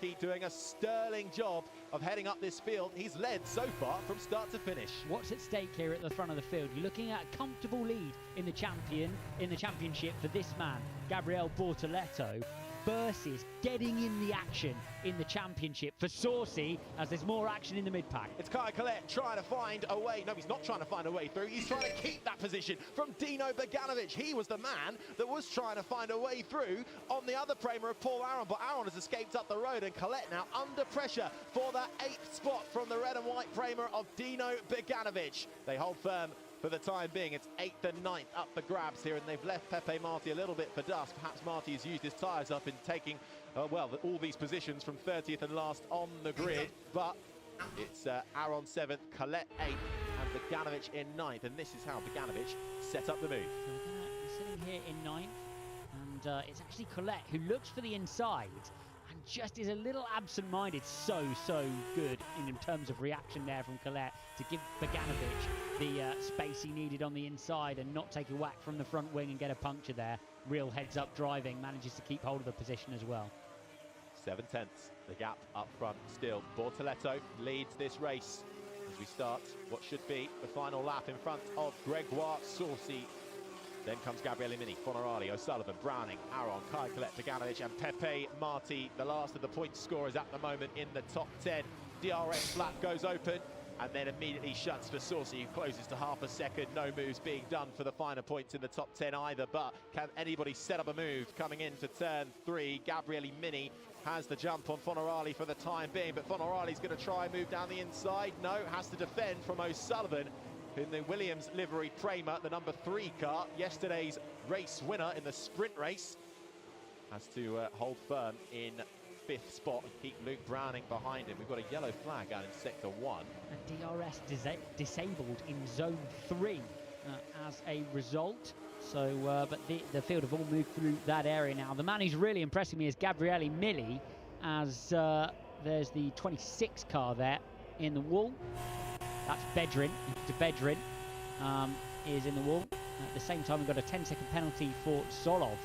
rookie doing a sterling job of heading up this field. He's led so far from start to finish. What's at stake here at the front of the field? You're looking at a comfortable lead in the championship for this man, Gabriel Bortoleto, versus getting in the action in the championship for Saucy, as there's more action in the mid-pack. It's Kai Colette trying to find a way. No, he's not trying to find a way through. He's trying to keep that position from Dino Beganovic. He was the man that was trying to find a way through on the other Prema of Paul Aron, but Aron has escaped up the road, and Colette now under pressure for that 8th spot from the red and white Prema of Dino Beganovic. They hold firm for the time being. It's 8th and 9th up for grabs here, and they've left Pepe Marti a little bit for dust. Perhaps Marti has used his tyres up in taking, well, all these positions from 30th and last on the grid, but it's Aron 7th, Colette 8th, and Beganovic in 9th, and this is how Beganovic set up the move. He's sitting here in 9th, and it's actually Colette who looks for the inside and just is a little absent-minded. So good in terms of reaction there from Colette to give Beganovic the space he needed on the inside and not take a whack from the front wing and get a puncture there. Real heads-up driving, manages to keep hold of the position as well. 7/10, the gap up front still. Bortoleto leads this race as we start what should be the final lap in front of Gregoire Saucy. Then comes Gabriele Mini, Fonorali, O'Sullivan, Browning, Aron, Kai Colette, Beganovic and Pepe Marti, the last of the point scorers at the moment in the top 10. DRS flap goes open and then immediately shuts for Saucy, who closes to half a second. No moves being done for the finer points in the top 10 either, but can anybody set up a move coming into turn 3? Gabriele Mini has the jump on Fonorali for the time being, but Fonorali's going to try and move down the inside. No, has to defend from O'Sullivan in the Williams livery Prema, the number 3 car, yesterday's race winner in the sprint race. Has to hold firm in 5th spot and keep Luke Browning behind him. We've got a yellow flag out in sector 1. And DRS disabled in zone 3 as a result. So, but the field have all moved through that area now. The man who's really impressing me is Gabriele Mili, as there's the 26 car there in the wall. That's Bedrin. Bedrin is in the wall. At the same time, we've got a 10-second penalty for Zolov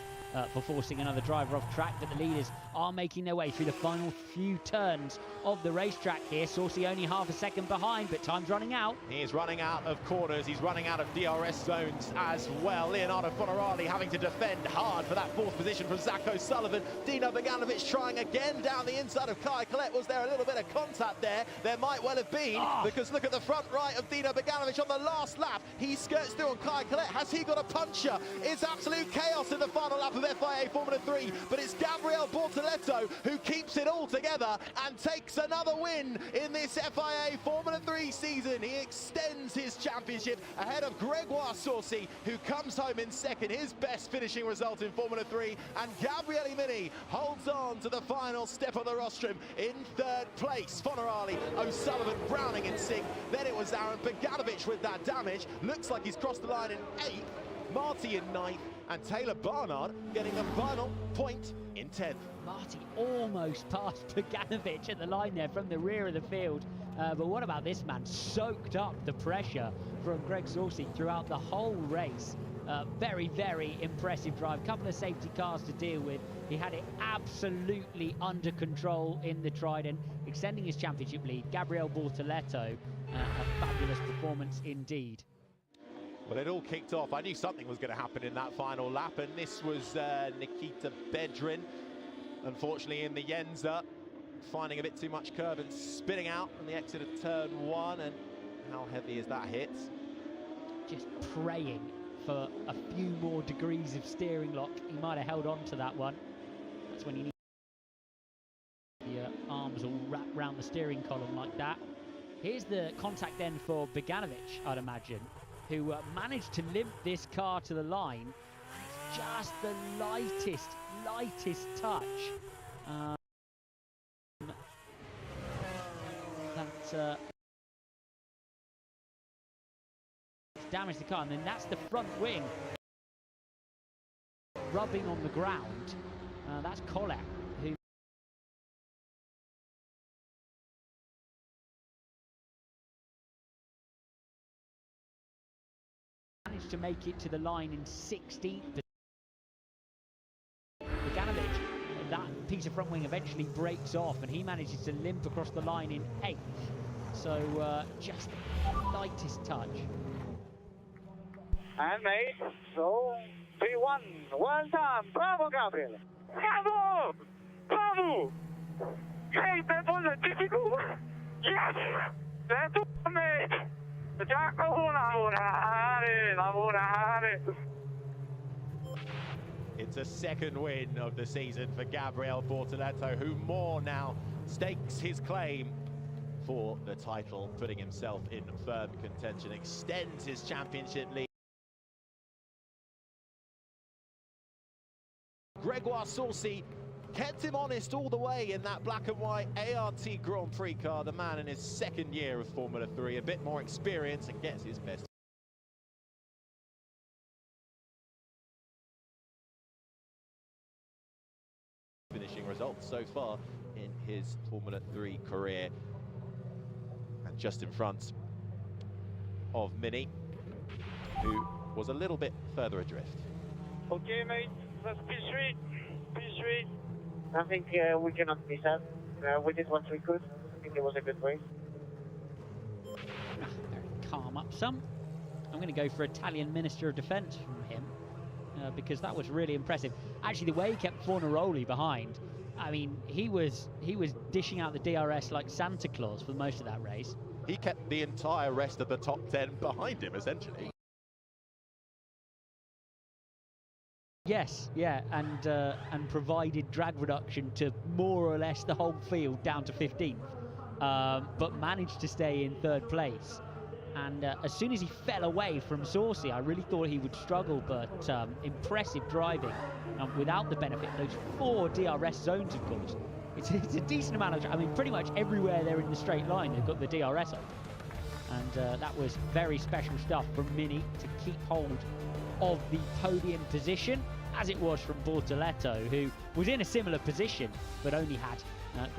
for forcing another driver off track, but the leaders are making their way through the final few turns of the racetrack here. Saucy only half a second behind, but time's running out. He's running out of corners, he's running out of DRS zones as well. Leonardo Fonorali having to defend hard for that 4th position from Zach O'Sullivan. Dino Beganovic trying again down the inside of Kai Colette. Was there a little bit of contact there? There might well have been, because look at the front right of Dino Beganovic on the last lap. He skirts through on Kai Colette. Has he got a puncher? It's absolute chaos in the final lap of FIA Formula 3, but it's Gabriel Bortoleto who keeps it all together and takes another win in this FIA Formula 3 season. He extends his championship ahead of Gregoire Saucy, who comes home in 2nd, his best finishing result in Formula 3, and Gabriele Mini holds on to the final step of the rostrum in 3rd place. Fonorali, O'Sullivan, Browning in 6th, then it was Aron Beganovic with that damage. Looks like he's crossed the line in 8th, Marti in 9th, and Taylor Barnard getting the final point in 10th. Marti almost passed Beganovic at the line there from the rear of the field. But what about this man? Soaked up the pressure from Greg Saucy throughout the whole race. Very, very impressive drive. Couple of safety cars to deal with. He had it absolutely under control in the Trident, extending his championship lead. Gabriel Bortoleto, a fabulous performance indeed. Well, it all kicked off. I knew something was going to happen in that final lap, and this was Nikita Bedrin, unfortunately in the Yenza, finding a bit too much curve and spinning out on the exit of turn 1. And how heavy is that hit? Just praying for a few more degrees of steering lock. He might have held on to that one. That's when he needs the arms all wrapped around the steering column like that. Here's the contact then for Beganovic, I'd imagine, who managed to limp this car to the line. It's just the lightest touch that damaged the car, and then that's the front wing rubbing on the ground. That's Colette, who managed to make it to the line in 16th. Beganovic, that piece of front wing eventually breaks off, and he manages to limp across the line in 8th. So just the lightest touch. And mate, so 3-1, one time, bravo Gabriel. Bravo! Bravo! Hey, that was a difficult one. Yes! That was mate! It's a second win of the season for Gabriel Bortoleto, who more now stakes his claim for the title, putting himself in firm contention, extends his championship lead. Gregoire Saucy kept him honest all the way in that black and white ART Grand Prix car. The man in his second year of Formula 3, a bit more experience, and gets his best. Finishing results so far in his Formula 3 career. And just in front of Mini, who was a little bit further adrift. Okay, mate, that's P3. P3. I think we cannot miss that. We did what we could. I think it was a good race. Very calm up some. I'm going to go for Italian Minister of Defence from him, because that was really impressive. Actually, the way he kept Fornaroli behind, I mean, he was dishing out the DRS like Santa Claus for most of that race. He kept the entire rest of the top 10 behind him, essentially. Yes, yeah, and provided drag reduction to more or less the whole field down to 15th, but managed to stay in 3rd place. And as soon as he fell away from Saucy, I really thought he would struggle, but impressive driving without the benefit of those 4 DRS zones, of course. It's a decent amount of, I mean, pretty much everywhere they're in the straight line, they've got the DRS on. And that was very special stuff from Mini to keep hold of the podium position, as it was from Bortoleto, who was in a similar position, but only had Greg